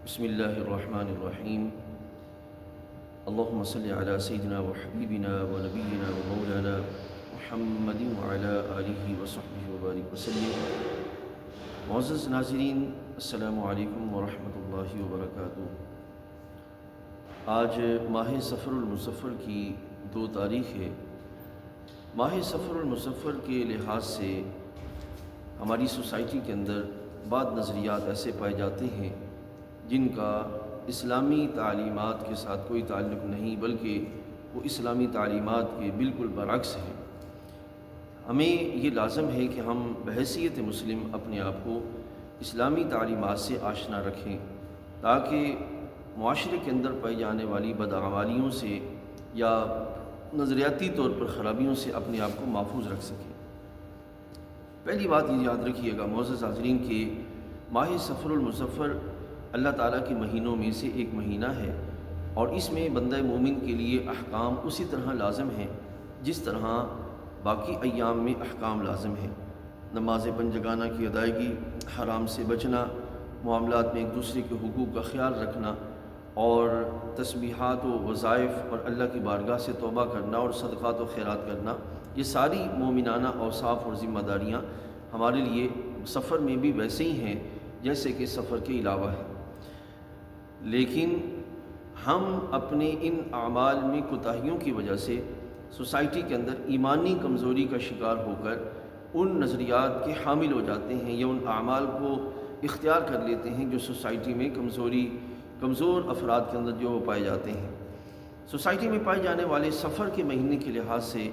بسم اللہ الرحمن الرحیم اللہم صلی علی سیدنا و حبیبنا و نبینا و مولانا محمد وعلی آلہ وصحبہ وبارک وسلم۔ معزز ناظرین، السلام علیکم ورحمۃ اللہ وبرکاتہ۔ آج ماہ صفر المظفر کی 2 تاریخ ہے۔ ماہ صفر المظفر کے لحاظ سے ہماری سوسائٹی کے اندر بعض نظریات ایسے پائے جاتے ہیں جن کا اسلامی تعلیمات کے ساتھ کوئی تعلق نہیں، بلکہ وہ اسلامی تعلیمات کے بالکل برعکس ہے۔ ہمیں یہ لازم ہے کہ ہم بحیثیت مسلم اپنے آپ کو اسلامی تعلیمات سے آشنا رکھیں تاکہ معاشرے کے اندر پائی جانے والی بدعمالیوں سے یا نظریاتی طور پر خرابیوں سے اپنے آپ کو محفوظ رکھ سکیں۔ پہلی بات یہ یاد رکھیے گا معزز حاضرین کہ ماہ صفر المظفر اللہ تعالیٰ کے مہینوں میں سے ایک مہینہ ہے، اور اس میں بندہ مومن کے لیے احکام اسی طرح لازم ہیں جس طرح باقی ایام میں احکام لازم ہیں۔ نماز پنجگانہ کی ادائیگی، حرام سے بچنا، معاملات میں ایک دوسرے کے حقوق کا خیال رکھنا، اور تسبیحات و وظائف اور اللہ کی بارگاہ سے توبہ کرنا اور صدقات و خیرات کرنا، یہ ساری مومنانہ اوصاف اور ذمہ داریاں ہمارے لیے سفر میں بھی ویسے ہی ہیں جیسے کہ سفر کے علاوہ ہے۔ لیکن ہم اپنے ان اعمال میں کوتاہیوں کی وجہ سے سوسائٹی کے اندر ایمانی کمزوری کا شکار ہو کر ان نظریات کے حامل ہو جاتے ہیں یا ان اعمال کو اختیار کر لیتے ہیں جو سوسائٹی میں کمزور افراد کے اندر جو وہ پائے جاتے ہیں۔ سوسائٹی میں پائے جانے والے سفر کے مہینے کے لحاظ سے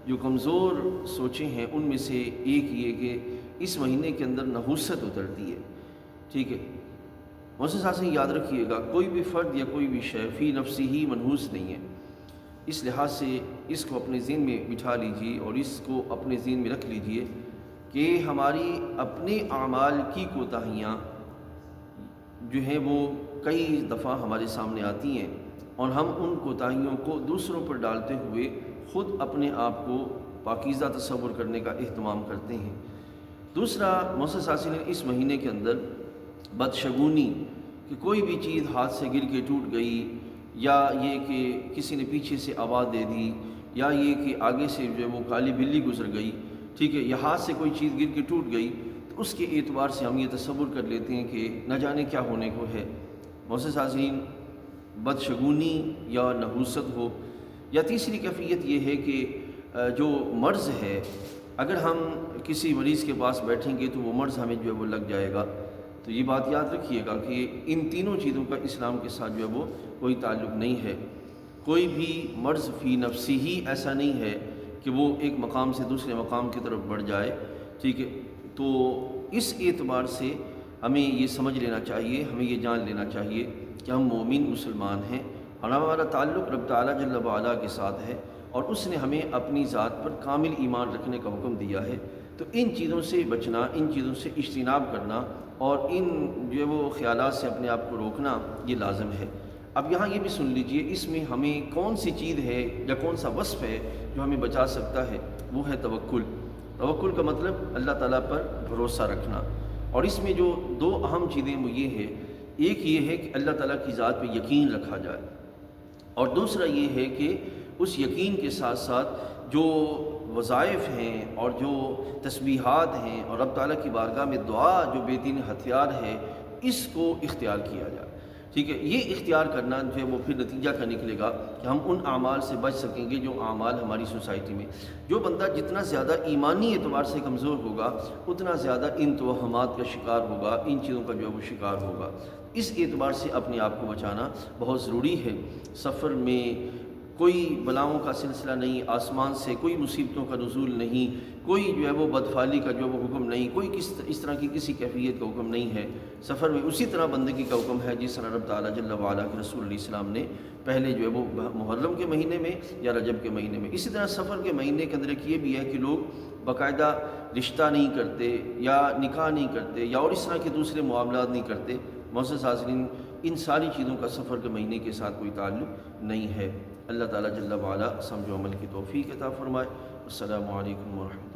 جو کمزور سوچیں ہیں ان میں سے ایک یہ کہ اس مہینے کے اندر نحوست اترتی ہے۔ ٹھیک ہے، معزز حاضرین یاد رکھیے گا، کوئی بھی فرد یا کوئی بھی شے فی نفسی ہی منحوس نہیں ہے۔ اس لحاظ سے اس کو اپنے ذہن میں بٹھا لیجیے اور اس کو اپنے ذہن میں رکھ لیجیے کہ ہماری اپنے اعمال کی کوتاہیاں جو ہیں وہ کئی دفعہ ہمارے سامنے آتی ہیں، اور ہم ان کوتاہیوں کو دوسروں پر ڈالتے ہوئے خود اپنے آپ کو پاکیزہ تصور کرنے کا اہتمام کرتے ہیں۔ دوسرا، معزز حاضرین، اس مہینے کے اندر بدشگونی، کہ کوئی بھی چیز ہاتھ سے گر کے ٹوٹ گئی، یا یہ کہ کسی نے پیچھے سے آواز دے دی، یا یہ کہ آگے سے جو ہے وہ کالی بلی گزر گئی، ٹھیک ہے، یا ہاتھ سے کوئی چیز گر کے ٹوٹ گئی، تو اس کے اعتبار سے ہم یہ تصور کر لیتے ہیں کہ نہ جانے کیا ہونے کو ہے۔ معزز حاضرین، بدشگونی یا نحوست ہو، یا تیسری کیفیت یہ ہے کہ جو مرض ہے، اگر ہم کسی مریض کے پاس بیٹھیں گے تو وہ مرض ہمیں جو ہے وہ لگ جائے گا۔ تو یہ بات یاد رکھیے گا کہ ان تینوں چیزوں کا اسلام کے ساتھ جو ہے وہ کوئی تعلق نہیں ہے۔ کوئی بھی مرض فی نفسی ہی ایسا نہیں ہے کہ وہ ایک مقام سے دوسرے مقام کی طرف بڑھ جائے، ٹھیک ہے۔ تو اس اعتبار سے ہمیں یہ سمجھ لینا چاہیے، ہمیں یہ جان لینا چاہیے کہ ہم مومن مسلمان ہیں اور ہمارا تعلق رب تعالیٰ جل وعلا کے ساتھ ہے، اور اس نے ہمیں اپنی ذات پر کامل ایمان رکھنے کا حکم دیا ہے۔ تو ان چیزوں سے بچنا، ان چیزوں سے اجتناب کرنا اور ان جو ہے وہ خیالات سے اپنے آپ کو روکنا یہ لازم ہے۔ اب یہاں یہ بھی سن لیجئے، اس میں ہمیں کون سی چیز ہے یا کون سا وصف ہے جو ہمیں بچا سکتا ہے، وہ ہے توکل۔ توکل کا مطلب اللہ تعالیٰ پر بھروسہ رکھنا، اور اس میں جو 2 اہم چیزیں وہ یہ ہے، ایک یہ ہے کہ اللہ تعالیٰ کی ذات پہ یقین رکھا جائے، اور دوسرا یہ ہے کہ اس یقین کے ساتھ ساتھ جو وظائف ہیں اور جو تسبیحات ہیں اور رب تعالیٰ کی بارگاہ میں دعا جو بہترین ہتھیار ہے، اس کو اختیار کیا جائے، ٹھیک ہے۔ یہ اختیار کرنا جو ہے وہ پھر نتیجہ کا نکلے گا کہ ہم ان اعمال سے بچ سکیں گے جو اعمال ہماری سوسائٹی میں، جو بندہ جتنا زیادہ ایمانی اعتبار سے کمزور ہوگا اتنا زیادہ ان توہمات کا شکار ہوگا، ان چیزوں کا جو ہے وہ شکار ہوگا۔ اس اعتبار سے اپنے آپ کو بچانا بہت ضروری ہے۔ سفر میں کوئی بلاؤں کا سلسلہ نہیں، آسمان سے کوئی مصیبتوں کا نزول نہیں، کوئی جو ہے وہ بدفعلی کا جو وہ حکم نہیں، کوئی اس طرح کی کسی کیفیت کا حکم نہیں ہے۔ سفر میں اسی طرح بندگی کا حکم ہے جس طرح رب تعالیٰ جل وعلا کے رسول علیہ السلام نے پہلے جو ہے وہ محرم کے مہینے میں یا رجب کے مہینے میں، اسی طرح سفر کے مہینے کے اندر ایک یہ بھی ہے کہ لوگ باقاعدہ رشتہ نہیں کرتے یا نکاح نہیں کرتے یا اور اس طرح کے دوسرے معاملات نہیں کرتے۔ معزز حاضرین، ان ساری چیزوں کا سفر کے مہینے کے ساتھ کوئی تعلق نہیں ہے۔ اللہ تعالیٰ جل وعلا سمجھ و عمل کی توفیق عطا فرمائے۔ السلام علیکم ورحمۃ اللہ۔